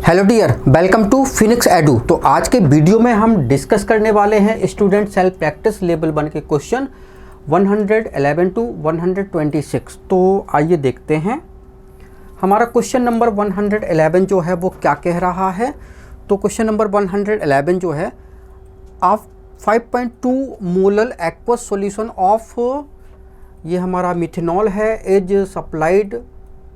Hello dear, welcome to Phoenix Edu. तो आज के वीडियो में हम डिस्कस करने वाले हैं स्टूडेंट सेल्फ प्रैक्टिस लेवल 1 के क्वेश्चन 111 टू 126। तो आइए देखते हैं हमारा क्वेश्चन नंबर 111 जो है वो क्या कह रहा है। तो क्वेश्चन नंबर 111 जो है, of 5.2 molar aqueous solution of, ये हमारा मिथेनॉल है, is supplied,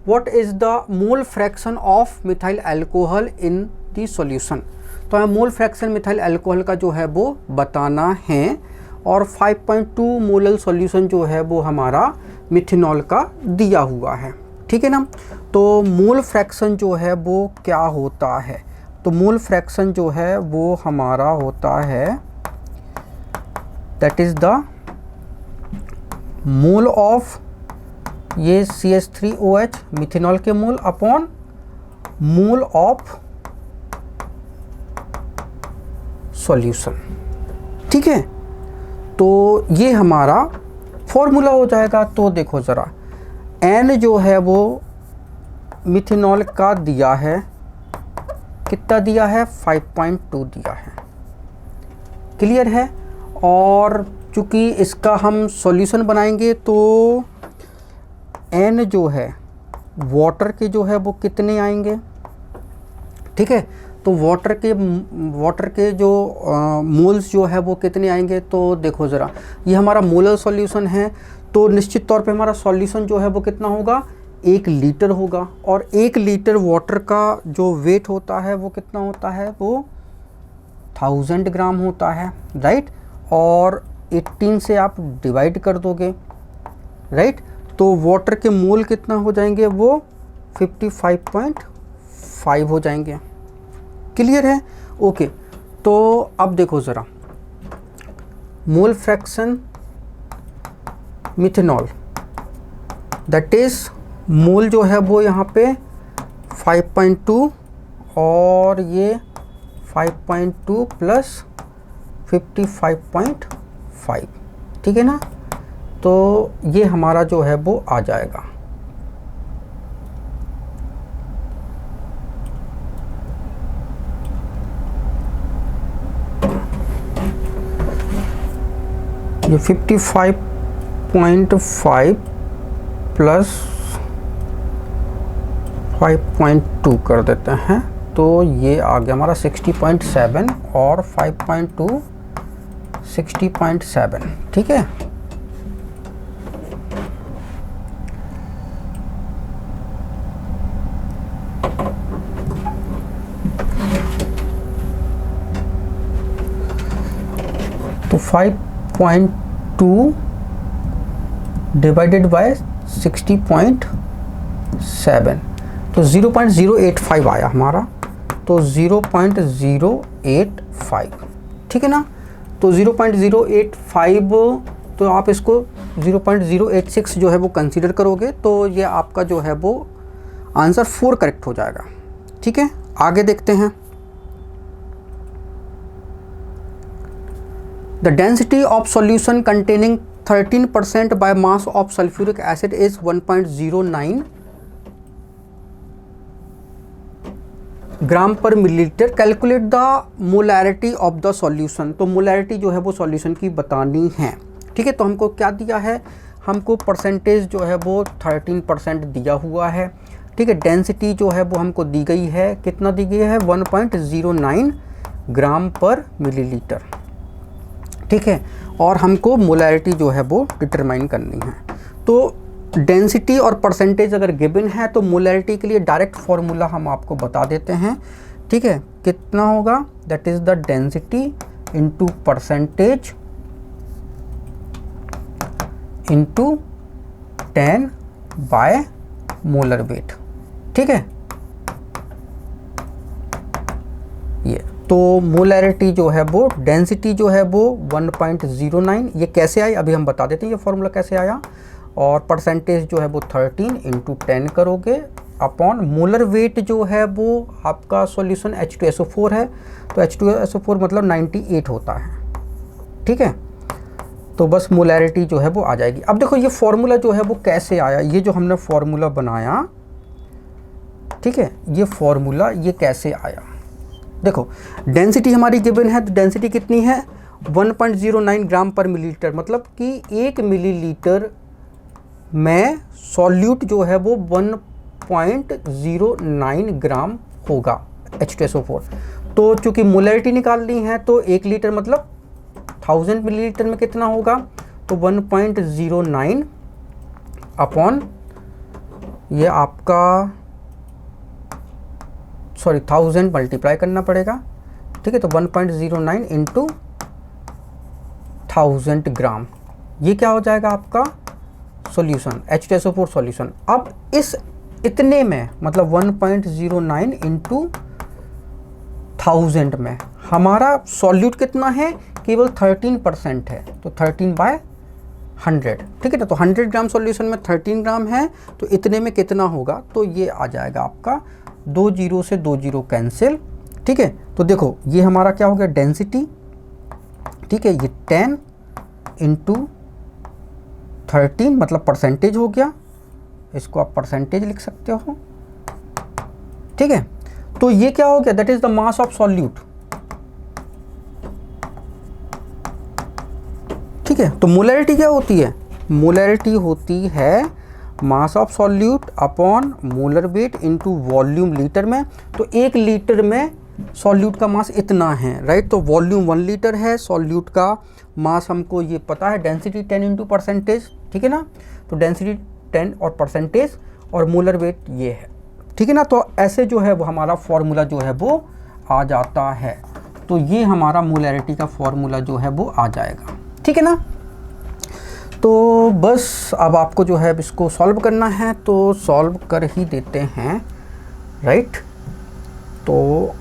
what is the mole fraction of methyl alcohol in the solution। तो हमें मोल फ्रैक्शन मिथाइल अल्कोहल का जो है वो बताना है और 5.2 मोलर सॉल्यूशन जो है वो हमारा मिथेनॉल का दिया हुआ है, ठीक है ना। तो मोल फ्रैक्शन जो है वो क्या होता है, तो मोल फ्रैक्शन जो है वो हमारा होता है that is the mole of, ये CH3OH मिथेनॉल के mole upon mole of solution, ठीक है। तो ये हमारा फॉर्मूला हो जाएगा। तो देखो ज़रा, N जो है वो मिथेनॉल का दिया है, कितना दिया है, 5.2 दिया है, क्लियर है। और चूँकि इसका हम सॉल्यूशन बनाएंगे तो N जो है वाटर के जो है वो कितने आएंगे, ठीक है। तो वाटर के जो मोल्स जो है वो कितने आएंगे। तो देखो ज़रा, ये हमारा मोलर सॉल्यूशन है, तो निश्चित तौर पे हमारा सॉल्यूशन जो है वो कितना होगा, 1 लीटर होगा। और 1 लीटर वाटर का जो वेट होता है वो कितना होता है, वो 1000 ग्राम होता है, राइट। और 18 से आप डिवाइड कर दोगे, राइट। तो वाटर के मोल कितना हो जाएंगे, वो 55.5 हो जाएंगे, क्लियर है, ओके। तो अब देखो ज़रा, mole fraction methanol that is mole जो है वो यहाँ पे 5.2 और ये 5.2 प्लस 55.5, ठीक है ना। तो ये हमारा जो है वो आ जाएगा, ये 55.5 प्लस 5.2 कर देते हैं, तो ये आ गया हमारा 60.7 और 5.2 60.7, ठीक है। तो 5.2 डिवाइडेड बाय 60.7, तो 0.085 आया हमारा, तो 0.085, ठीक है ना। तो 0.085, तो आप इसको 0.086 जो है वो कंसीडर करोगे, तो ये आपका जो है वो आंसर 4 करेक्ट हो जाएगा, ठीक है। आगे देखते हैं। The density of solution containing 13% by mass of sulfuric acid is 1.09 ग्राम पर millilitre. Calculate the molarity of the solution. तो मोलैरिटी जो है वो सॉल्यूशन की बतानी है, ठीक है। तो हमको क्या दिया है, हमको परसेंटेज जो है वो 13% दिया हुआ है, ठीक है। डेंसिटी जो है वो हमको दी गई है, कितना दी गई है, 1.09 ग्राम पर मिलीलीटर, ठीक है। और हमको मोलैरिटी जो है वो डिटरमाइन करनी है। तो डेंसिटी और परसेंटेज अगर गिवन है तो मोलैरिटी के लिए डायरेक्ट फॉर्मूला हम आपको बता देते हैं, ठीक है। कितना होगा, that is the density into percentage into 10 by molar weight, ठीक है। ये तो मोलैरिटी जो है वो, डेंसिटी जो है वो 1.09, ये कैसे आई अभी हम बता देते हैं, ये फॉर्मूला कैसे आया। और परसेंटेज जो है वो 13 इंटू 10 करोगे अपॉन मोलर वेट जो है वो आपका सॉल्यूशन H2SO4 है, तो H2SO4 मतलब 98 होता है, ठीक है। तो बस मोलैरिटी जो है वो आ जाएगी। अब देखो ये फॉर्मूला जो है वो कैसे आया, ये जो हमने फॉर्मूला बनाया ठीक है, ये फॉर्मूला ये कैसे आया, देखो डेंसिटी हमारी गिवन है, तो डेंसिटी कितनी है 1.09 ग्राम पर मिलीलीटर, मतलब कि 1 मिलीलीटर में सॉल्यूट जो है वो 1.09 ग्राम होगा H2SO4। तो चूँकि मोलैरिटी निकालनी है तो 1 लीटर मतलब 1000 मिलीलीटर में कितना होगा, तो 1.09 अपॉन ये आपका 1000 मल्टीप्लाई करना पड़ेगा, ठीक है, तो 1.09 इंटू 1000 ग्राम, ये क्या हो जाएगा आपका सॉल्यूशन H2SO4 सॉल्यूशन। अब इस इतने में मतलब 1.09 इंटू 1000 में हमारा सॉल्यूट कितना है, केवल 13% है, तो 13/100, ठीक है ना। तो 100 ग्राम सॉल्यूशन में 13 ग्राम है, तो इतने में कितना होगा, तो ये आ जाएगा आपका 2 जीरो से 2 जीरो कैंसिल, ठीक है। तो देखो ये हमारा क्या हो गया डेंसिटी, ठीक है, ये 10 इंटू 13 मतलब परसेंटेज हो गया, इसको आप परसेंटेज लिख सकते हो, ठीक है। तो ये क्या हो गया, that is the mass of solute, ठीक है। तो मोलैरिटी क्या होती है, मोलैरिटी होती है mass of solute upon molar weight into volume litre में। तो 1 लीटर में सॉल्यूट का मास इतना है, राइट। तो वॉल्यूम 1 लीटर है, सॉल्यूट का मास हमको ये पता है, डेंसिटी 10 इंटू परसेंटेज, ठीक है ना। तो डेंसिटी 10 और परसेंटेज और मोलर वेट ये है, ठीक है ना। तो ऐसे जो है वो हमारा फॉर्मूला जो है वो आ जाता है। तो ये हमारा मोलैरिटी का फॉर्मूला जो है वो आ जाएगा, ठीक है ना। तो बस अब आपको जो है इसको सॉल्व करना है, तो सॉल्व कर ही देते हैं, राइट। तो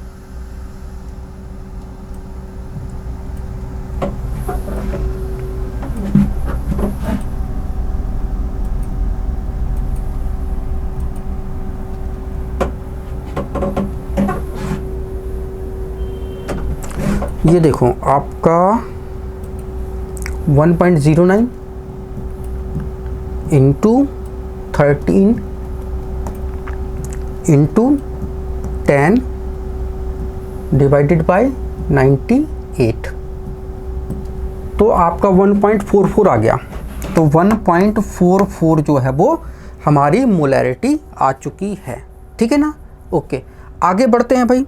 ये देखो आपका 1.09 इंटू 13 इंटू 10 डिवाइडेड बाय 98, तो आपका 1.44 आ गया। तो 1.44 जो है वो हमारी मोलैरिटी आ चुकी है, ठीक है ना। ओके, आगे बढ़ते हैं भाई।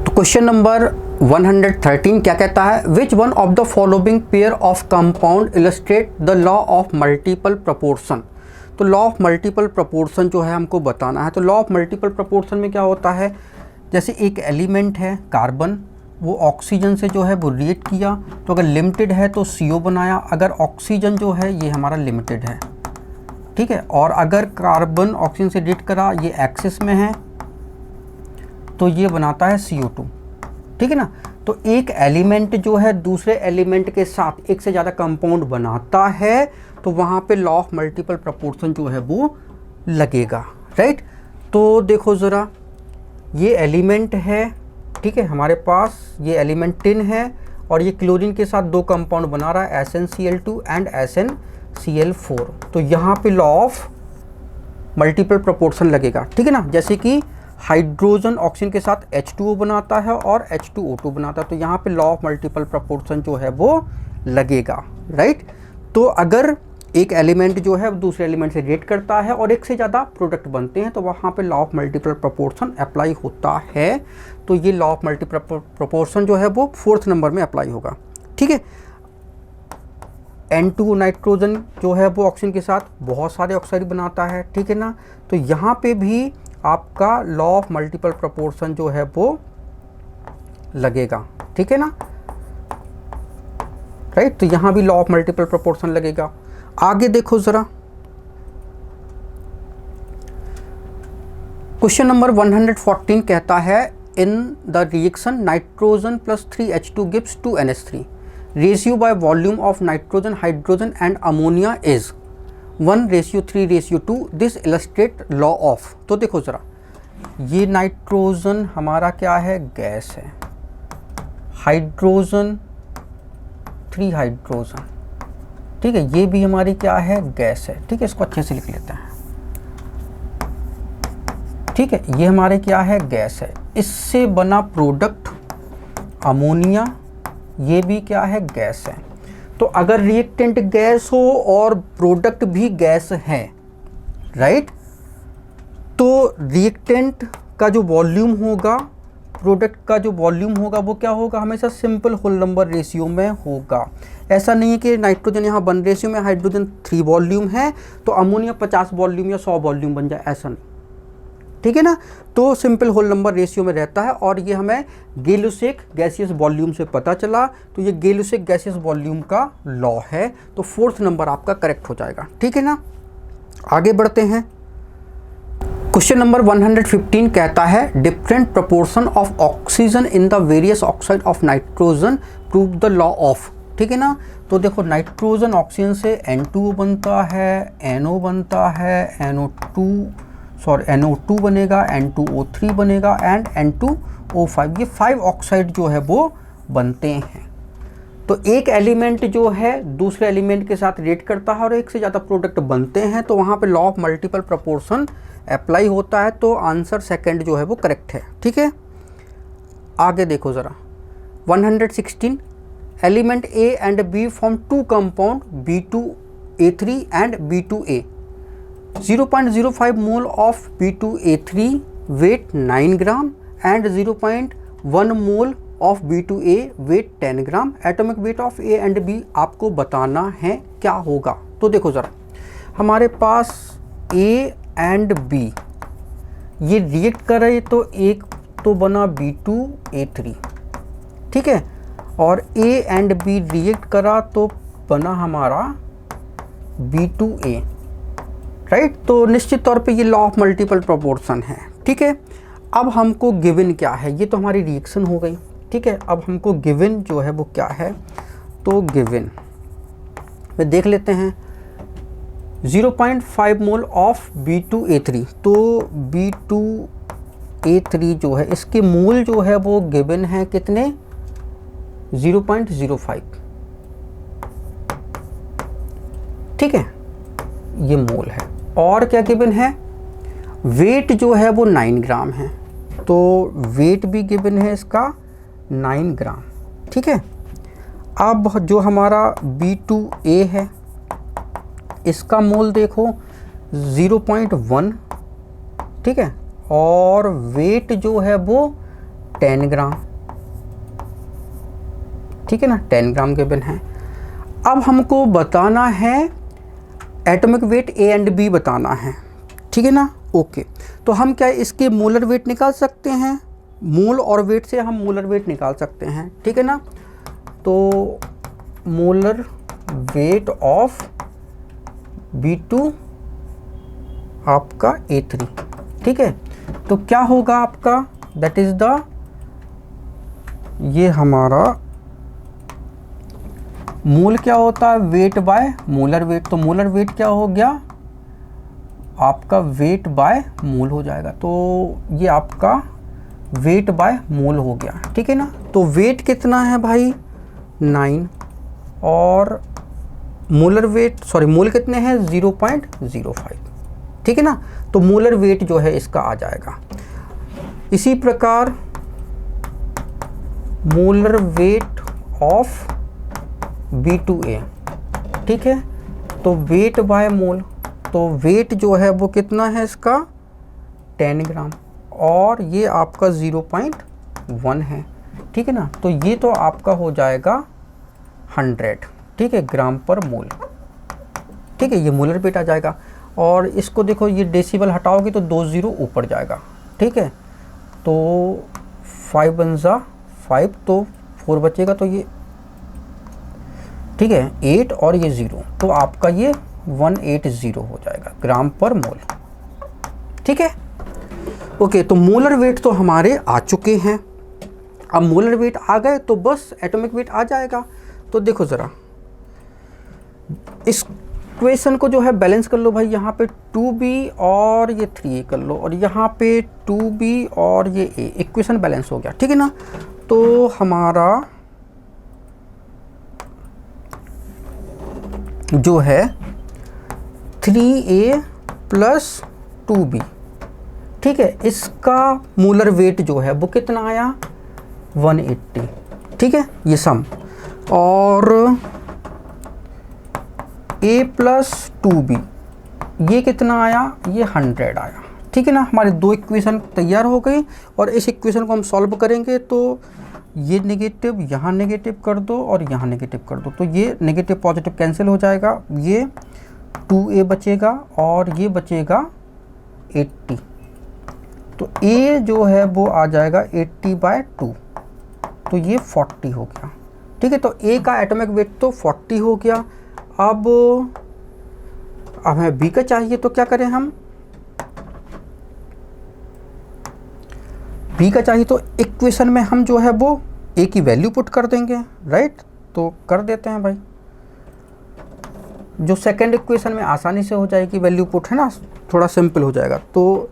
क्वेश्चन नंबर 113 क्या कहता है, which one of the following pair of compound illustrate the law of multiple proportion. तो लॉ ऑफ मल्टीपल प्रोपोर्शन जो है हमको बताना है। तो लॉ ऑफ मल्टीपल प्रोपोर्शन में क्या होता है, जैसे एक एलिमेंट है कार्बन, वो ऑक्सीजन से जो है वो रिएक्ट किया, तो अगर लिमिटेड है तो CO बनाया, अगर ऑक्सीजन जो है ये हमारा लिमिटेड है, ठीक है, और अगर कार्बन ऑक्सीजन से रिएक्ट करा, ये एक्सिस में है, तो ये बनाता है CO2, ठीक है ना। तो एक एलिमेंट जो है दूसरे एलिमेंट के साथ एक से ज़्यादा कंपाउंड बनाता है, तो वहाँ पे लॉ ऑफ मल्टीपल प्रोपोर्शन जो है वो लगेगा, राइट। तो देखो ज़रा, ये एलिमेंट है, ठीक है, हमारे पास ये एलिमेंट टिन है, और ये क्लोरीन के साथ 2 कंपाउंड बना रहा है, SnCl2 एंड SnCl4। तो यहाँ पे लॉ ऑफ मल्टीपल प्रोपोर्शन लगेगा, ठीक है ना। जैसे कि हाइड्रोजन ऑक्सीजन के साथ H2O बनाता है और H2O2 बनाता है, तो यहाँ पे लॉ ऑफ मल्टीपल प्रोपोर्शन जो है वो लगेगा, राइट। तो अगर एक एलिमेंट जो है दूसरे एलिमेंट से रिएक्ट करता है और एक से ज़्यादा प्रोडक्ट बनते हैं, तो वहाँ पे law of multiple proportion apply होता है। तो ये लॉ ऑफ मल्टीपल प्रोपोर्शन जो है वो 4th नंबर में अप्लाई होगा, ठीक है। N2 नाइट्रोजन जो है वो ऑक्सीजन के साथ बहुत सारे ऑक्साइड बनाता है, ठीक है ना। तो यहाँ पे भी आपका लॉ ऑफ मल्टीपल प्रोपोर्शन जो है वो लगेगा, ठीक है ना, राइट। तो यहाँ भी लॉ ऑफ मल्टीपल प्रोपोर्शन लगेगा। आगे देखो ज़रा, क्वेश्चन नंबर 114 कहता है, in the reaction nitrogen plus 3H2 gives 2NH3, ratio by volume of nitrogen, hydrogen and ammonia is 1:3:2, this illustrate law of. तो देखो ज़रा, ये नाइट्रोजन हमारा क्या है, गैस है, हाइड्रोजन 3 हाइड्रोजन, ठीक है, ये भी हमारी क्या है, गैस है, ठीक है। इसको अच्छे से लिख लेते हैं, ठीक है, ये हमारे क्या है, गैस है। इससे बना प्रोडक्ट अमोनिया, ये भी क्या है, गैस है। तो अगर रिएक्टेंट गैस हो और प्रोडक्ट भी गैस है, राइट, तो रिएक्टेंट का जो वॉल्यूम होगा, प्रोडक्ट का जो वॉल्यूम होगा, वो क्या होगा, हमेशा सिंपल होल नंबर रेशियो में होगा। ऐसा नहीं है कि नाइट्रोजन यहाँ 1 रेशियो में, हाइड्रोजन 3 वॉल्यूम है तो अमोनिया 50 वॉल्यूम या 100 वॉल्यूम बन जाए, ऐसा नहीं, ठीक है ना। तो सिंपल होल नंबर रेशियो में रहता है। और ये हमें गैलियोसिक गैसियस वॉल्यूम से पता चला, तो ये गैलियोसिक गैसियस वॉल्यूम का लॉ है। तो 4th नंबर आपका करेक्ट हो जाएगा, ठीक है ना। आगे बढ़ते हैं। क्वेश्चन नंबर 115 कहता है different proportion of oxygen in the various oxide of nitrogen, prove the law of, ठीक है ना। तो देखो, नाइट्रोजन ऑक्सीजन से N2 बनता है, NO बनता है, NO2 बनेगा, N2O3 बनेगा एंड N2O5, ये 5 ऑक्साइड जो है वो बनते हैं। तो एक एलिमेंट जो है दूसरे एलिमेंट के साथ रिएक्ट करता है और एक से ज़्यादा प्रोडक्ट बनते हैं, तो वहाँ पे law of multiple proportion apply होता है। तो आंसर सेकंड जो है वो करेक्ट है, ठीक है। आगे देखो ज़रा, 116 element A and B form 2 compound B2A3 and B2A, 0.05 mole of B2A3 weight 9 gram and 0.1 mole of B2A weight 10 gram. Atomic weight of A and B आपको बताना है, क्या होगा। तो देखो ज़रा, हमारे पास A एंड B ये रिएक्ट कर रहे, तो एक तो बना B2A3, ठीक है, और A एंड B रिएक्ट करा तो बना हमारा B2A, राइट। तो निश्चित तौर पे ये लॉ ऑफ मल्टीपल प्रोपोर्शन है, ठीक है। अब हमको गिवन क्या है, ये तो हमारी रिएक्शन हो गई, ठीक है। अब हमको गिवन जो है वो क्या है, तो गिवन में देख लेते हैं 0.5 मोल ऑफ B2A3। तो B2A3 जो है इसके मोल जो है वो गिवन है कितने, 0.05, ठीक है, ये मोल है। और क्या गिवन है, वेट जो है वो 9 ग्राम है, तो वेट भी गिवन है इसका 9 ग्राम, ठीक है। अब जो हमारा B2A है इसका मोल देखो 0.1, ठीक है, और वेट जो है वो 10 ग्राम, ठीक है ना, 10 ग्राम गिवन है। अब हमको बताना है atomic weight A and B बताना है, ठीक है ना, ओके। तो हम क्या इसके मोलर वेट निकाल सकते हैं, मोल और वेट से हम मोलर वेट निकाल सकते हैं, ठीक है ना। तो मोलर वेट ऑफ B2 आपका A3, ठीक है। तो क्या होगा आपका, दैट इज द, ये हमारा मोल क्या होता है, वेट बाय मोलर वेट। तो मोलर वेट क्या हो गया आपका, वेट बाय मोल हो जाएगा। तो ये आपका वेट बाय मोल हो गया, ठीक है ना। तो वेट कितना है भाई 9, और मोलर वेट, सॉरी मोल कितने हैं 0.05, ठीक है ना। तो मोलर वेट जो है इसका आ जाएगा। इसी प्रकार मोलर वेट ऑफ B2A, ठीक है। तो वेट बाय मोल, तो वेट जो है वो कितना है इसका 10 ग्राम, और ये आपका 0.1 है, ठीक है ना। तो ये तो आपका हो जाएगा 100, ठीक है, ग्राम पर मोल, ठीक है, ये मोलर वेट आ जाएगा। और इसको देखो, ये डेसिबल हटाओगे तो 2 0 ऊपर जाएगा, ठीक है। तो 5 1 जा 5, तो 4 बचेगा, तो ये ठीक है 8 और ये 0, तो आपका ये 180 हो जाएगा ग्राम पर मोल, ठीक है। ओके, तो मोलर वेट तो हमारे आ चुके हैं। अब मोलर वेट आ गए तो बस एटॉमिक वेट आ जाएगा। तो देखो ज़रा इस इक्वेशन को जो है बैलेंस कर लो भाई, यहाँ पे 2b और ये 3a कर लो, और यहाँ पे 2b और ये a, इक्वेशन बैलेंस हो गया, ठीक है ना। तो हमारा जो है 3a + 2b, ठीक है, इसका मोलर वेट जो है वो कितना आया 180, ठीक है, ये सम। और A + 2B ये कितना आया, ये 100 आया, ठीक है ना। हमारे दो इक्वेशन तैयार हो गई और इस इक्वेशन को हम सॉल्व करेंगे तो ये नेगेटिव यहाँ नेगेटिव कर दो और यहाँ नेगेटिव कर दो, तो ये नेगेटिव पॉजिटिव कैंसिल हो जाएगा, ये 2A बचेगा और ये बचेगा 80, तो A जो है वो आ जाएगा 80/2, तो ये 40 हो गया, ठीक है। तो A का एटॉमिक वेट तो 40 हो गया। अब हमें B का चाहिए, तो क्या करें हम, B का चाहिए तो इक्वेशन में हम जो है वो A की वैल्यू पुट कर देंगे, राइट। तो कर देते हैं भाई, जो सेकंड इक्वेशन में आसानी से हो जाएगी वैल्यू पुट, है ना, थोड़ा सिंपल हो जाएगा। तो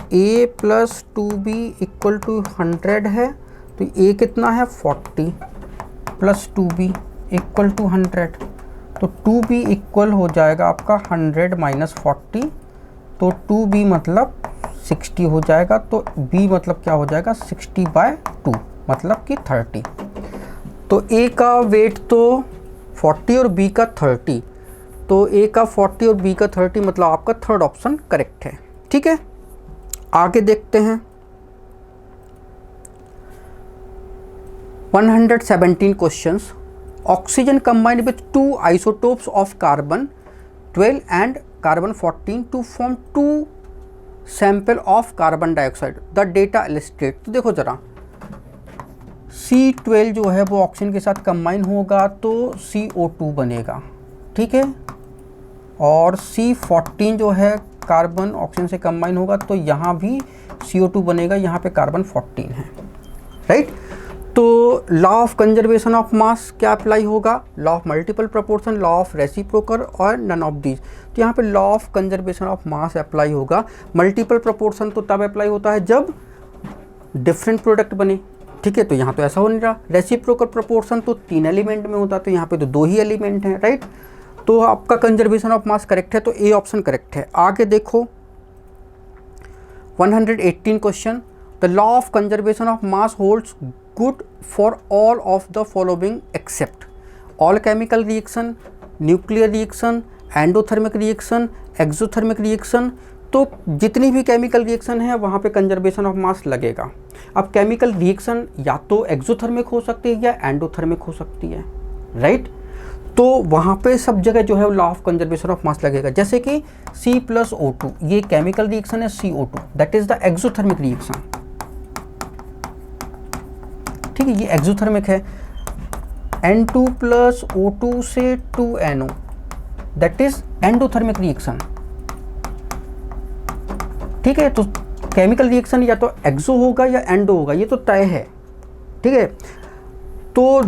A + 2B = 100 है, तो A कितना है 40 + 2B = 100, तो 2B इक्वल हो जाएगा आपका 100 - 40, तो 2B मतलब 60 हो जाएगा, तो B मतलब क्या हो जाएगा 60/2 मतलब कि 30। तो A का वेट तो 40 और B का 30, तो A का 40 और B का 30 मतलब आपका थर्ड ऑप्शन करेक्ट है, ठीक है। आगे देखते हैं 117 questions. Oxygen combined with 2 isotopes of carbon 12 and carbon 14 to form 2 sample of carbon dioxide, the data illustrate. तो देखो जरा, C12 जो है वो ऑक्सीजन के साथ कंबाइन होगा तो CO2 बनेगा, ठीक है, और C14 जो है कार्बन ऑक्सीजन से कंबाइन होगा तो यहाँ भी CO2 बनेगा, यहाँ पे कार्बन 14 है, राइट। तो लॉ ऑफ कंजर्वेशन ऑफ मास क्या अप्लाई होगा, law of multiple proportion, law of reciprocal और नन ऑफ दीज। तो यहाँ पे law of conservation of mass apply होगा। मल्टीपल प्रोपोर्शन तो तब अप्लाई होता है जब डिफरेंट प्रोडक्ट बने, ठीक है, तो यहाँ तो ऐसा हो नहीं रहा। रेसिप्रोकल प्रोपोर्शन तो 3 एलिमेंट में होता है, तो यहाँ पे तो 2 ही एलिमेंट हैं, राइट। तो आपका कंजर्वेशन ऑफ मास करेक्ट है, तो ए ऑप्शन करेक्ट है। आगे देखो 118 question, the law of conservation of mass holds good for all of the following except all chemical reaction, nuclear reaction, endothermic reaction, exothermic reaction. तो जितनी भी chemical reaction है वहाँ पे कंजर्वेशन ऑफ मास लगेगा। अब केमिकल रिएक्शन या तो एक्सोथर्मिक हो सकती है या एंडोथर्मिक हो सकती है, राइट। तो वहाँ पे सब जगह जो है लॉ ऑफ कंजर्वेशन ऑफ मास लगेगा। जैसे कि C + O2 ये केमिकल रिएक्शन है, CO2 that is the exothermic reaction, ठीक है, ये एक्सोथर्मिक है। N2 + O2 से 2NO that is endothermic reaction, ठीक है। तो केमिकल रिएक्शन या तो एक्सो होगा या एंडो होगा, ये तो तय है, ठीक है। तो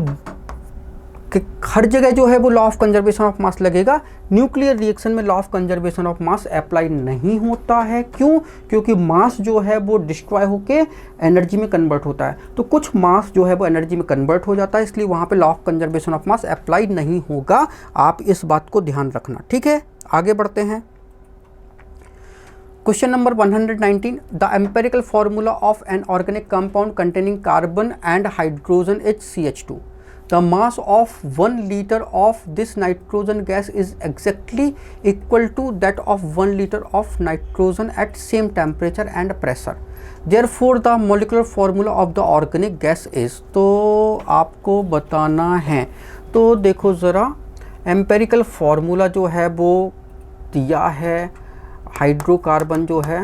हर जगह जो है वो लॉ ऑफ कंजर्वेशन ऑफ मास लगेगा। न्यूक्लियर रिएक्शन में law of conservation of mass apply नहीं होता है, क्यों, क्योंकि मास जो है वो डिस्ट्रॉय होके एनर्जी में कन्वर्ट होता है। तो कुछ मास जो है वो एनर्जी में कन्वर्ट हो जाता है, इसलिए वहाँ पे law of conservation of mass apply नहीं होगा। आप इस बात को ध्यान रखना, ठीक है। आगे बढ़ते हैं question number 119, the empirical formula of an organic compound containing carbon and hydrogen is CH2। The mass of 1 liter of this nitrogen gas is exactly equal to that of 1 liter of nitrogen at same temperature and pressure. Therefore, the molecular formula of the organic gas is। तो आपको बताना है। तो देखो ज़रा, empirical formula जो है वो दिया है, हाइड्रोकार्बन जो है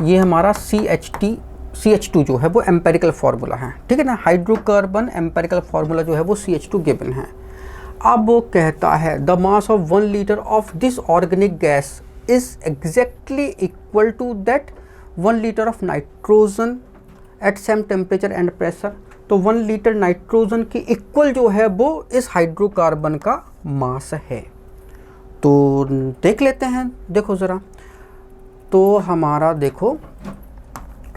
ये हमारा CH2 जो है वो एम्पेरिकल फार्मूला है, ठीक है ना। हाइड्रोकार्बन एम्पेरिकल फार्मूला जो है वो CH2 गिवन है। अब वो कहता है the mass of 1 litre of this organic gas is exactly equal to that 1 litre of nitrogen at same temperature and pressure. तो 1 लीटर नाइट्रोजन के इक्वल जो है वो इस हाइड्रोकार्बन का मास है। तो देख लेते हैं, देखो ज़रा, तो हमारा देखो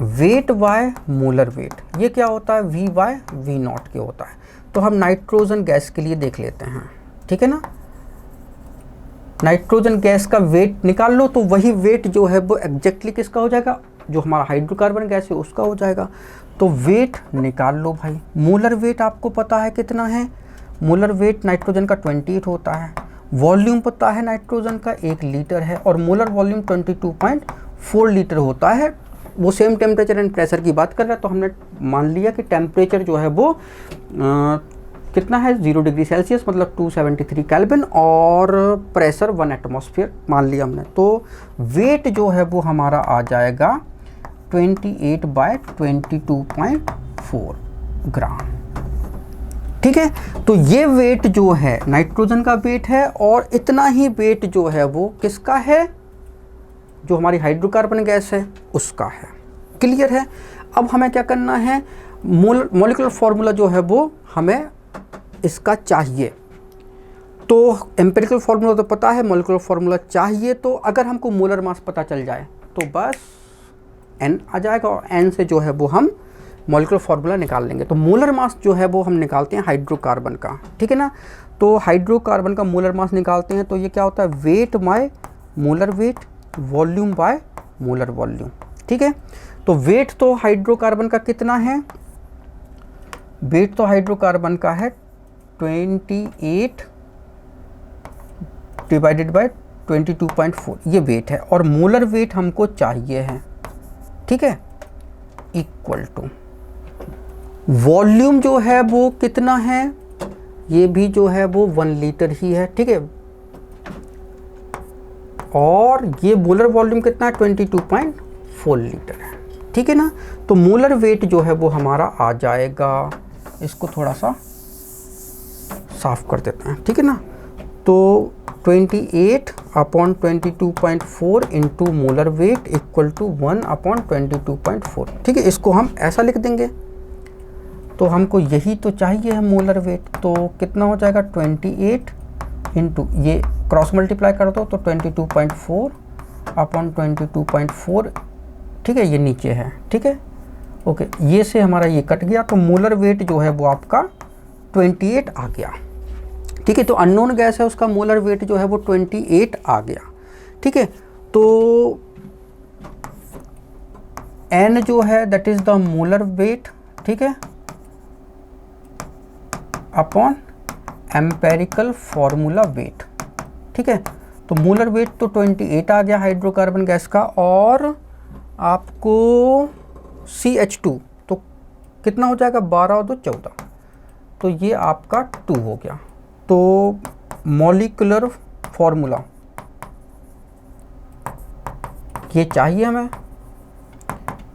वेट बाय मोलर वेट, ये क्या होता है V/V0 के होता है। तो हम नाइट्रोजन गैस के लिए देख लेते हैं, ठीक है ना। नाइट्रोजन गैस का वेट निकाल लो तो वही वेट जो है वो एग्जैक्टली किसका हो जाएगा, जो हमारा हाइड्रोकार्बन गैस है उसका हो जाएगा। तो वेट निकाल लो भाई। मोलर वेट आपको पता है कितना है, मोलर वेट नाइट्रोजन का 28 होता है, वॉल्यूम पता है नाइट्रोजन का 1 लीटर है, और मोलर वॉल्यूम 22.4 लीटर होता है। वो सेम टेम्परेचर एंड प्रेशर की बात कर रहा है, तो हमने मान लिया कि टेम्परेचर जो है वो कितना है 0 डिग्री सेल्सियस मतलब 273 केल्विन, और प्रेशर 1 एटमॉस्फेयर मान लिया हमने। तो वेट जो है वो हमारा आ जाएगा 28/22.4 ग्राम। ठीक है, तो ये वेट जो है नाइट्रोजन का वेट है, और इतना ही वेट जो है वो किसका है, जो हमारी हाइड्रोकार्बन गैस है उसका है। क्लियर है। अब हमें क्या करना है, मॉलिक्यूलर फॉर्मूला जो है वो हमें इसका चाहिए। तो एम्पिरिकल फार्मूला तो पता है, मॉलिक्यूलर फार्मूला चाहिए। तो अगर हमको मोलर मास पता चल जाए तो बस n आ जाएगा, और n से जो है वो हम मॉलिक्यूलर फार्मूला निकाल लेंगे। तो मोलर मास जो है वो हम निकालते हैं हाइड्रोकार्बन का, ठीक है ना। तो हाइड्रोकार्बन का मोलर मास निकालते हैं तो ये क्या होता है, weight by molar weight, volume by molar volume. ठीक है, तो वेट तो हाइड्रोकार्बन का कितना है, वेट तो हाइड्रोकार्बन का है 28 डिवाइडेड बाय 22.4, ये वेट है, और मोलर वेट हमको चाहिए है। ठीक है, इक्वल टू वॉल्यूम जो है वो कितना है, ये भी जो है वो 1 लीटर ही है। ठीक है, और ये मोलर वॉल्यूम कितना है 22.4 लीटर है। ठीक है ना, तो मोलर वेट जो है वो हमारा आ जाएगा, इसको थोड़ा सा साफ कर देते हैं। ठीक है ना, तो 28/22.4 into molar weight equal to 1/22.4। ठीक है, इसको हम ऐसा लिख देंगे, तो हमको यही तो चाहिए है मोलर वेट। तो कितना हो जाएगा 28 इंटू ये क्रॉस मल्टीप्लाई कर दो तो 22.4/22.4। ठीक है, ये नीचे है। ठीक है, ओके, ये से हमारा ये कट गया, तो मोलर वेट जो है वो आपका 28 आ गया। ठीक है, तो अननोन गैस है उसका मोलर वेट जो है वो 28 आ गया। ठीक है, तो n जो है that is the molar weight, ठीक है, अपॉन एम्पेरिकल फॉर्मूला वेट। ठीक है, तो मोलर वेट तो 28 आ गया हाइड्रोकार्बन गैस का, और आपको CH2 तो कितना हो जाएगा 12 और 2 14, तो ये आपका 2 हो गया। तो मॉलिक्यूलर फॉर्मूला ये चाहिए हमें,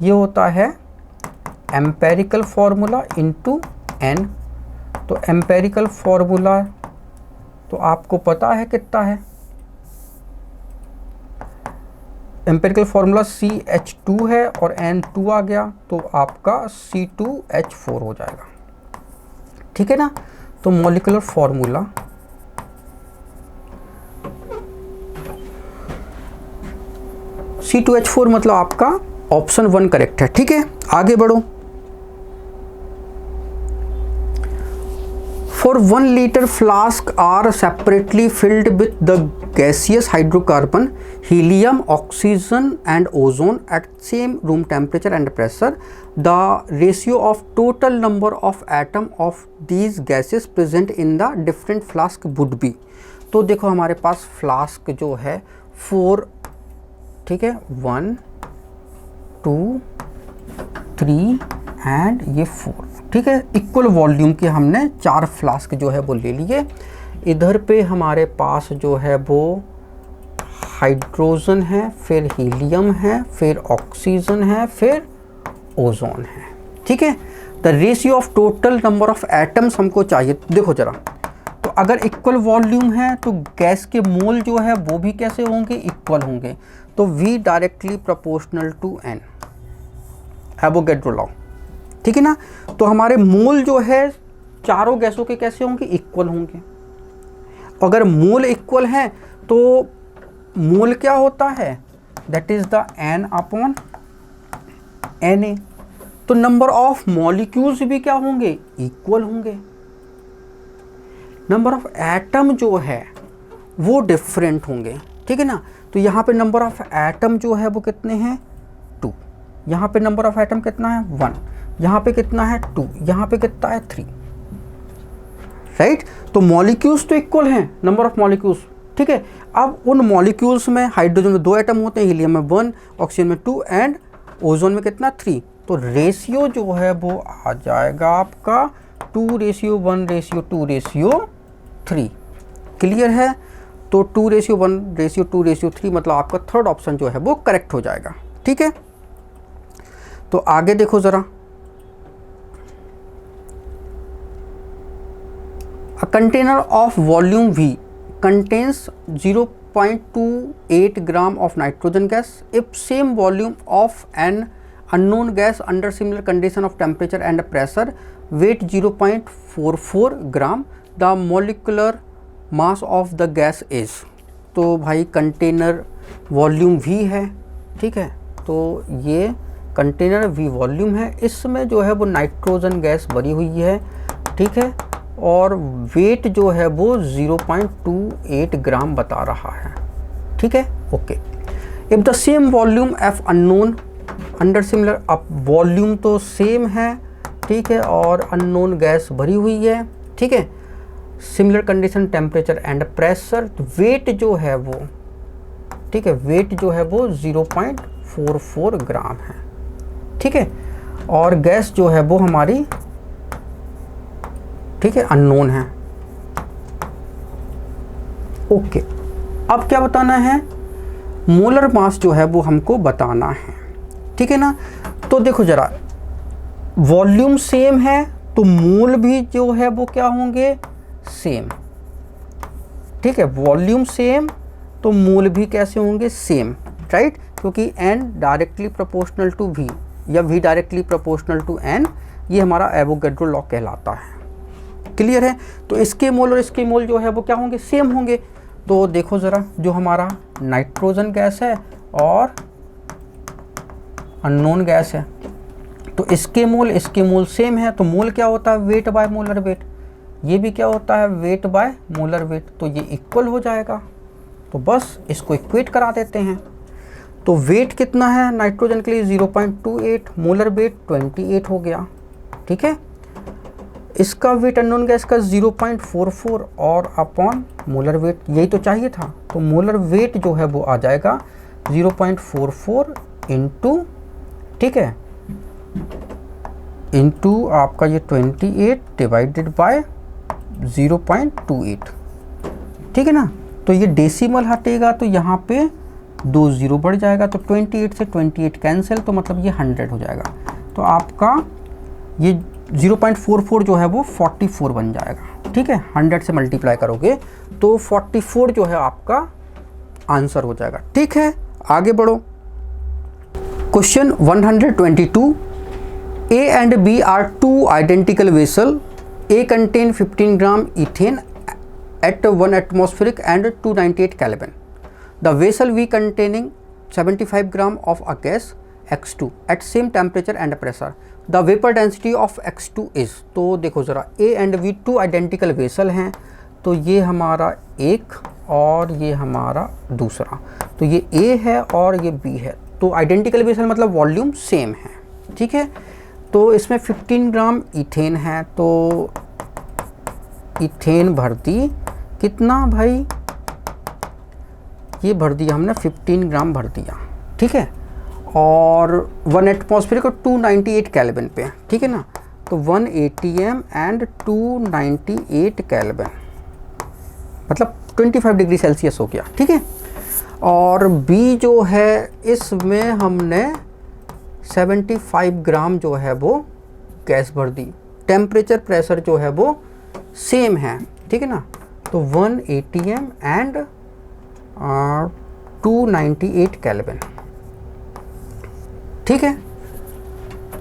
ये होता है एम्पेरिकल फॉर्मूला इंटू n। तो एम्पेरिकल फॉर्मूला तो आपको पता है कितना है, एम्पेरिकल फॉर्मूला CH2 है और N2 आ गया, तो आपका C2H4 हो जाएगा। ठीक है ना, तो मॉलिक्यूलर फॉर्मूला C2H4 मतलब आपका ऑप्शन 1 करेक्ट है। ठीक है, आगे बढ़ो। For 1 liter flask are separately filled with the gaseous hydrocarbon, helium, oxygen and ozone at same room temperature and pressure. The ratio of total number of atom of these gases present in the different flask would be। तो देखो हमारे पास flask जो है 4, ठीक है, 1 2 3 and ये 4। ठीक है, इक्वल वॉल्यूम के हमने 4 फ्लास्क जो है वो ले लिए। इधर पे हमारे पास जो है वो हाइड्रोजन है, फिर हीलियम है, फिर ऑक्सीजन है, फिर ओजोन है। ठीक है, the ratio of total number of atoms हमको चाहिए। देखो जरा, तो अगर इक्वल वॉल्यूम है तो गैस के मोल जो है वो भी कैसे होंगे, इक्वल होंगे। तो V directly proportional to N, Avogadro law. ठीक है ना, तो हमारे मोल जो है चारों गैसों के कैसे होंगे, इक्वल होंगे। अगर मोल इक्वल हैं तो मोल क्या होता है, दैट इज द N/Na। तो नंबर ऑफ मॉलिक्यूल्स भी क्या होंगे, इक्वल होंगे। नंबर ऑफ एटम जो है वो डिफरेंट होंगे, ठीक है ना। तो यहाँ पे नंबर ऑफ एटम जो है वो कितने हैं 2, यहाँ पे नंबर ऑफ एटम कितना है 1, यहाँ पे कितना है 2, यहाँ पे कितना है 3, राइट। तो मॉलिक्यूल्स तो इक्वल हैं, नंबर ऑफ मॉलिक्यूल्स, ठीक है। अब उन मॉलिक्यूल्स में हाइड्रोजन में 2 एटम होते हैं, हीलियम में 1, ऑक्सीजन में 2 एंड ओजोन में कितना 3। तो रेशियो जो है वो आ जाएगा आपका 2:1:2:3। क्लियर है। तो 2:1:2:3 मतलब आपका थर्ड ऑप्शन जो है वो करेक्ट हो जाएगा, ठीक है। तो आगे देखो ज़रा, A container of volume V contains 0.28 gram of nitrogen gas. If same volume of an unknown gas under similar condition of temperature and pressure, weight 0.44 gram, the molecular mass of the gas is। तो भाई container volume V है, ठीक है। तो ये container V volume है, इसमें जो है वो नाइट्रोजन गैस भरी हुई है, ठीक है। और वेट जो है वो 0.28 ग्राम बता रहा है, ठीक है, okay. If the same volume F unknown under similar, अब वॉल्यूम तो सेम है, ठीक है, और अननोन गैस भरी हुई है, ठीक है। Similar condition temperature and pressure, weight जो है वो, ठीक है, वेट जो है वो 0.44 ग्राम है, ठीक है। और गैस जो है वो हमारी, ठीक है, अननोन है, ओके। अब क्या बताना है, मोलर मास जो है वो हमको बताना है, ठीक है ना। तो देखो जरा, वॉल्यूम सेम है तो मोल भी जो है वो क्या होंगे सेम, ठीक है। वॉल्यूम सेम तो मोल भी कैसे होंगे सेम, राइट, क्योंकि n directly proportional to v या v directly proportional to n, ये हमारा एवोगैड्रो लॉ कहलाता है। क्लियर है। तो इसके मोल और इसके मोल जो है वो क्या होंगे सेम होंगे। तो देखो ज़रा, जो हमारा नाइट्रोजन गैस है और अननोन गैस है, तो इसके मोल सेम है, तो मोल क्या होता है वेट बाय मोलर वेट, ये भी क्या होता है वेट बाय मोलर वेट, तो ये इक्वल हो जाएगा। तो बस इसको इक्वेट करा देते हैं। तो वेट कितना है नाइट्रोजन के लिए 0.28, मोलर वेट 28 हो गया, ठीक है। इसका वेट अननोन गैस का 0.44 और अपॉन मोलर वेट, यही तो चाहिए था। तो मोलर वेट जो है वो आ जाएगा 0.44 इंटू, ठीक है, इंटू आपका ये 28 डिवाइडेड बाय 0.28, ठीक है ना। तो ये डेसिमल हटेगा तो यहाँ पे 2 0 बढ़ जाएगा, तो 28 से 28 कैंसिल, तो मतलब ये 100 हो जाएगा। तो आपका ये 0.44 जो है वो 44 बन जाएगा, ठीक है। 100 से मल्टीप्लाई करोगे तो 44 जो है आपका आंसर हो जाएगा, ठीक है। आगे बढ़ो, question 122, A and B are two identical vessels. A contain 15 gram ethane at 1 atmospheric and 298 Kelvin. The vessel B containing 75 gram of a gas X2 at same temperature and pressure. The vapor density of X2 is। तो देखो ज़रा, A and B two identical vessel हैं, तो ये हमारा एक और ये हमारा दूसरा, तो ये A है और ये B है। तो आइडेंटिकल वेसल मतलब वॉल्यूम सेम है, ठीक है। तो इसमें 15 ग्राम इथेन है, तो इथेन भर दी कितना भाई, ये भर दिया हमने 15 ग्राम भर दिया, ठीक है। और 1 एटमॉस्फेयर को 298 केल्विन पे, ठीक है ना। तो 1 ATM एंड 298 केल्विन मतलब 25 डिग्री सेल्सियस हो गया, ठीक है। और B जो है इसमें हमने 75 ग्राम जो है वो गैस भर दी, टेम्परेचर प्रेशर जो है वो सेम है, ठीक है ना। तो 1 ATM एंड 298 केल्विन, ठीक है।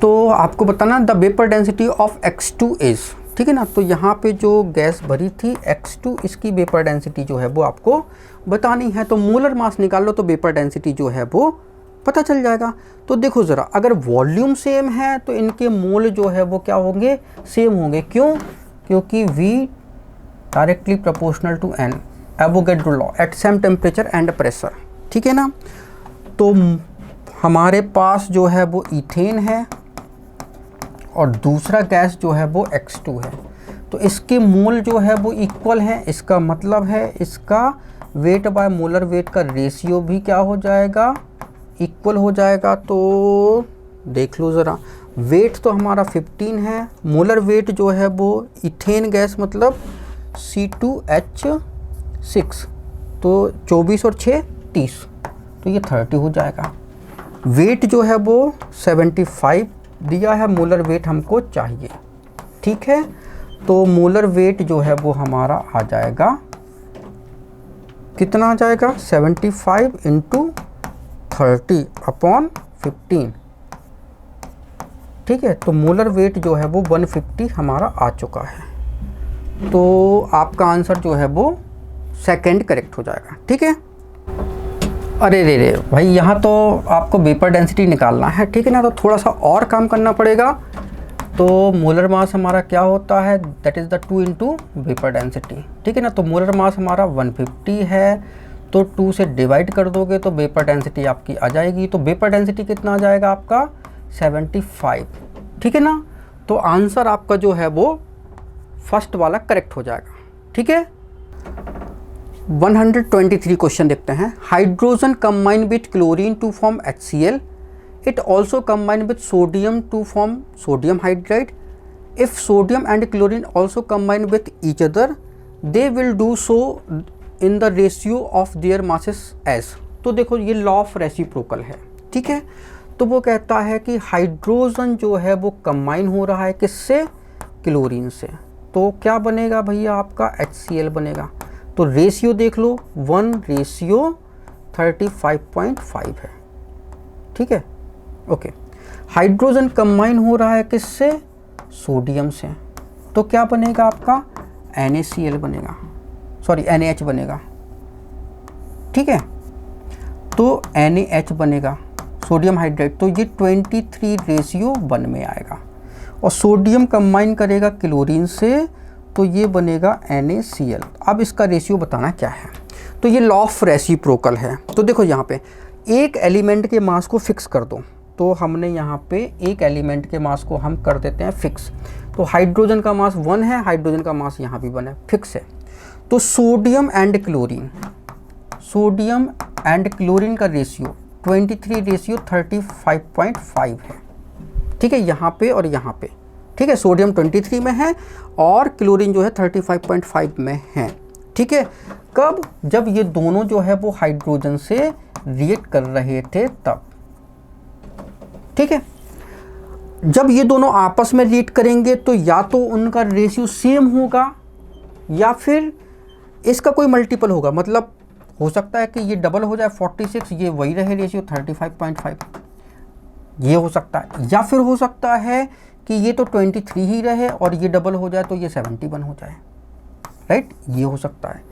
तो आपको बताना the vapour density of X2 is, ठीक है ना। तो यहाँ पे जो गैस भरी थी X2, इसकी वेपर डेंसिटी जो है वो आपको बतानी है। तो मोलर मास निकाल लो तो वेपर डेंसिटी जो है वो पता चल जाएगा। तो देखो ज़रा, अगर वॉल्यूम सेम है तो इनके मोल जो है वो क्या होंगे सेम होंगे। क्यों? क्योंकि V directly proportional to N, Avogadro law at same temperature and pressure, ठीक है ना। तो हमारे पास जो है वो इथेन है और दूसरा गैस जो है वो X2 है, तो इसके मोल जो है वो इक्वल है। इसका मतलब है इसका वेट बाय मोलर वेट का रेशियो भी क्या हो जाएगा, इक्वल हो जाएगा। तो देख लो ज़रा, वेट तो हमारा 15 है, मोलर वेट जो है वो इथेन गैस मतलब C2H6, तो 24 और 6 30, तो ये 30 हो जाएगा। वेट जो है वो 75 दिया है, मोलर वेट हमको चाहिए, ठीक है। तो मोलर वेट जो है वो हमारा आ जाएगा, कितना आ जाएगा, 75 × 30/15, ठीक है। तो मोलर वेट जो है वो 150 हमारा आ चुका है। तो आपका आंसर जो है वो सेकंड करेक्ट हो जाएगा, ठीक है। अरे रे भाई, यहाँ तो आपको वेपर डेंसिटी निकालना है, ठीक है ना, तो थोड़ा सा और काम करना पड़ेगा। तो मोलर मास हमारा क्या होता है, that is the 2 × vapour density, ठीक है ना। तो मोलर मास हमारा 150 है, तो 2 से डिवाइड कर दोगे तो वेपर डेंसिटी आपकी आ जाएगी। तो वेपर डेंसिटी कितना आ जाएगा आपका, 75, ठीक है ना। तो आंसर आपका जो है वो फर्स्ट वाला करेक्ट हो जाएगा, ठीक है। 123 क्वेश्चन देखते हैं। Hydrogen combine with chlorine to form HCl, it also combine with sodium to form sodium hydride. If sodium and chlorine also combine with each other, they will do so in the ratio of their masses as. तो देखो ये law of reciprocal है, ठीक है। तो वो कहता है कि हाइड्रोजन जो है वो कंबाइन हो रहा है किससे, क्लोरीन से, तो क्या बनेगा भैया आपका HCl बनेगा। तो रेशियो देख लो, 1:35.5 है, ठीक है, ओके। हाइड्रोजन कंबाइन हो रहा है किससे, सोडियम से, तो क्या बनेगा आपका NaCl बनेगा, सॉरी NaH बनेगा, ठीक है। तो NaH बनेगा सोडियम हाइड्राइड, तो ये 23:1 में आएगा। और सोडियम कंबाइन करेगा क्लोरीन से, तो ये बनेगा NaCl। अब इसका रेशियो बताना क्या है, तो ये लॉ ऑफ रेसिप्रोकल है। तो देखो यहाँ पे एक एलिमेंट के मास को फिक्स कर दो, तो हमने यहाँ पे एक एलिमेंट के मास को हम कर देते हैं फिक्स। तो हाइड्रोजन का मास 1 है, हाइड्रोजन का मास यहाँ भी 1 है, फिक्स है। तो सोडियम एंड क्लोरीन का रेशियो 23:35.5 है, ठीक है, यहाँ पे और यहाँ पे, ठीक है। सोडियम 23 में है और क्लोरीन जो है 35.5 में है, ठीक है। कब, जब ये दोनों जो है वो हाइड्रोजन से रिएक्ट कर रहे थे तब, ठीक है। जब ये दोनों आपस में रिएक्ट करेंगे तो या तो उनका रेशियो सेम होगा या फिर इसका कोई मल्टीपल होगा। मतलब हो सकता है कि ये डबल हो जाए 46, ये वही रहे रेशियो 35.5, ये हो सकता है। या फिर हो सकता है कि ये तो 23 ही रहे और ये डबल हो जाए तो ये 71 हो जाए, राइट, ये हो सकता है।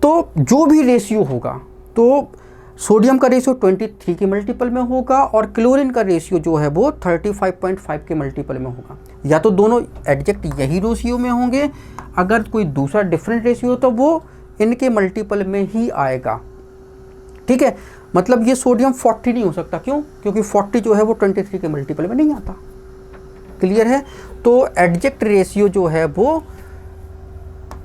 तो जो भी रेशियो होगा, तो सोडियम का रेशियो 23 के मल्टीपल में होगा और क्लोरीन का रेशियो जो है वो 35.5 के मल्टीपल में होगा। या तो दोनों एग्जैक्ट यही रेशियो में होंगे, अगर कोई दूसरा डिफरेंट रेशियो तो वो इनके मल्टीपल में ही आएगा, ठीक है। मतलब ये सोडियम 40 नहीं हो सकता, क्यों, क्योंकि 40 जो है वो 23 के मल्टीपल में नहीं आता, क्लियर है। तो एग्जैक्ट रेशियो जो है वो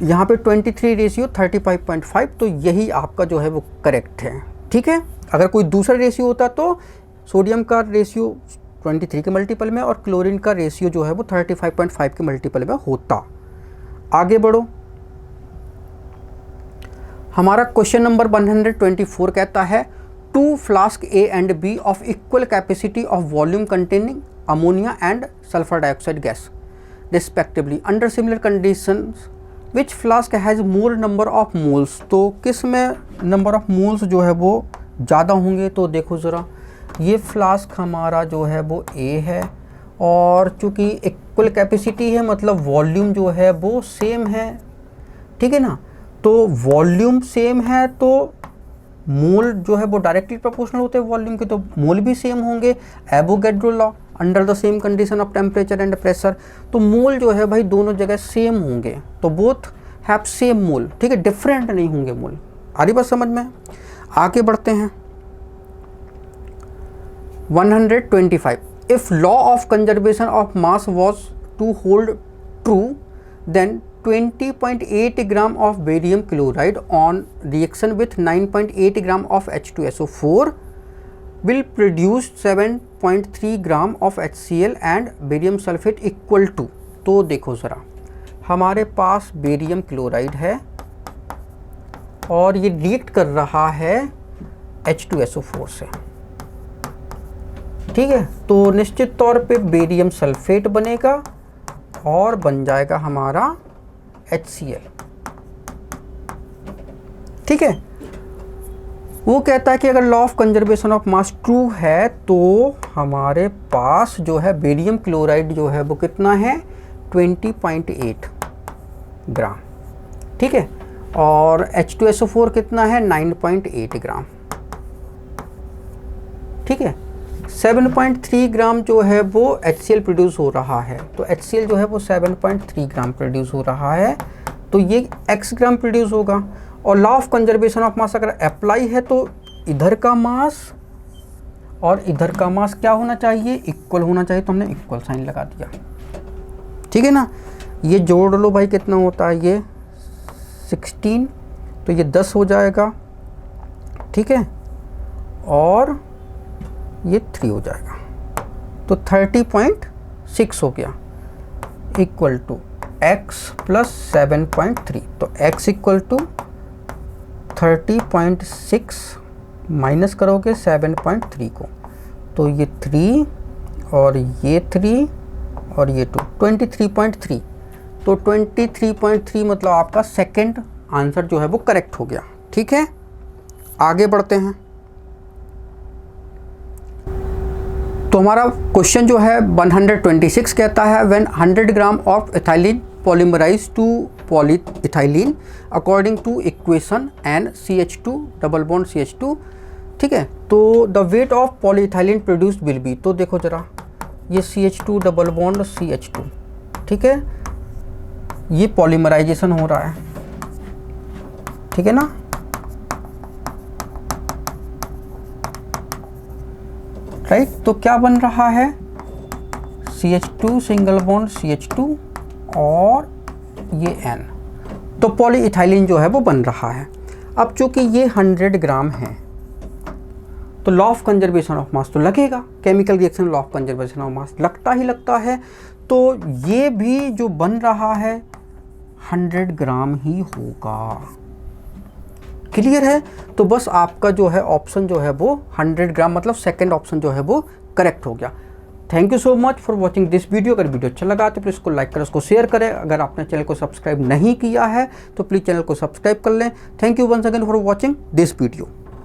यहाँ पे 23 रेशियो 35.5, तो यही आपका जो है वो करेक्ट है, ठीक है। अगर कोई दूसरा रेशियो होता तो सोडियम का रेशियो 23 के मल्टीपल में और क्लोरीन का रेशियो जो है वो 35.5 के मल्टीपल में होता। आगे बढ़ो, हमारा क्वेश्चन नंबर 124 कहता है 2 flask A and B of equal capacity of volume containing ammonia and sulfur dioxide gas respectively under similar conditions which flask has more number of moles। तो किस में नंबर ऑफ मोल्स जो है वो ज़्यादा होंगे, तो देखो ज़रा, ये फ्लास्क हमारा जो है वो A है और चूँकि इक्वल कैपेसिटी है मतलब वॉल्यूम जो है वो सेम है, ठीक है ना। तो वॉल्यूम सेम है तो मोल जो है वो डायरेक्टली प्रोपोर्शनल होते हैं वॉल्यूम के, तो मोल भी सेम होंगे। Avogadro law, under the same condition of temperature and pressure, तो मोल जो है भाई दोनों जगह सेम होंगे, तो बोथ हैव सेम मोल, ठीक है, डिफरेंट नहीं होंगे मोल, आ रही बात समझ में? आगे बढ़ते हैं। 125 if law of conservation of mass was to hold true then 20.8 gram of barium chloride on reaction with 9.8 gram of H2SO4 will produce 7.3 gram of HCl and barium sulphate equal to. तो देखो ज़रा, हमारे पास barium chloride है और ये react कर रहा है H2SO4 से, ठीक है। तो निश्चित तौर पे बेरियम सल्फेट बनेगा और बन जाएगा हमारा HCl, ठीक है। वो कहता है कि अगर law of conservation of mass true है तो हमारे पास जो है बेरियम क्लोराइड जो है वो कितना है 20.8 ग्राम, ठीक है, और H2SO4 कितना है 9.8 ग्राम, ठीक है। 7.3 ग्राम जो है वो HCl प्रोड्यूस हो रहा है, तो HCl जो है वो 7.3 ग्राम प्रोड्यूस हो रहा है, तो ये x ग्राम प्रोड्यूस होगा। और लॉ ऑफ कंजर्वेशन ऑफ मास अगर अप्लाई है तो इधर का मास और इधर का मास क्या होना चाहिए, इक्वल होना चाहिए, तो हमने इक्वल साइन लगा दिया, ठीक है ना। ये जोड़ लो भाई, कितना होता है ये 16, तो ये 10 हो जाएगा, ठीक है, और ये 3 हो जाएगा, तो 30.6 हो गया, इक्वल टू x प्लस 7.3, तो x इक्वल टू 30.6 माइनस करोगे 7.3 को, तो ये 3 और ये 3 और ये 2, 23.3, तो 23.3 मतलब आपका सेकंड आंसर जो है वो करेक्ट हो गया, ठीक है। आगे बढ़ते हैं। तो हमारा क्वेश्चन जो है 126 कहता है when 100 gram of ethylene polymerise to polyethylene according to equation n CH2 double bond CH2, ठीक है। तो the weight of polyethylene produced will be, तो देखो जरा, ये CH2 डबल बॉन्ड CH2, ठीक है, ये पॉलीमराइजेशन हो रहा है, ठीक है ना। राइट, तो क्या बन रहा है CH2 सिंगल बॉन्ड CH2 और ये N, तो पॉलीइथाइलिन जो है वो बन रहा है। अब चूंकि ये 100 ग्राम है तो लॉ ऑफ कंजर्वेशन ऑफ मास तो लगेगा, chemical reaction law of conservation of मास लगता ही लगता है, तो ये भी जो बन रहा है 100 ग्राम ही होगा। क्लियर है? तो बस आपका जो है ऑप्शन जो है वो 100 ग्राम मतलब सेकंड ऑप्शन जो है वो करेक्ट हो गया। Thank you so much for watching this video. अगर वीडियो अच्छा लगा तो प्लीज़ इसको लाइक करें, उसको शेयर करें। अगर आपने चैनल को सब्सक्राइब नहीं किया है तो प्लीज़ चैनल को सब्सक्राइब कर लें। Thank you once again for watching this video.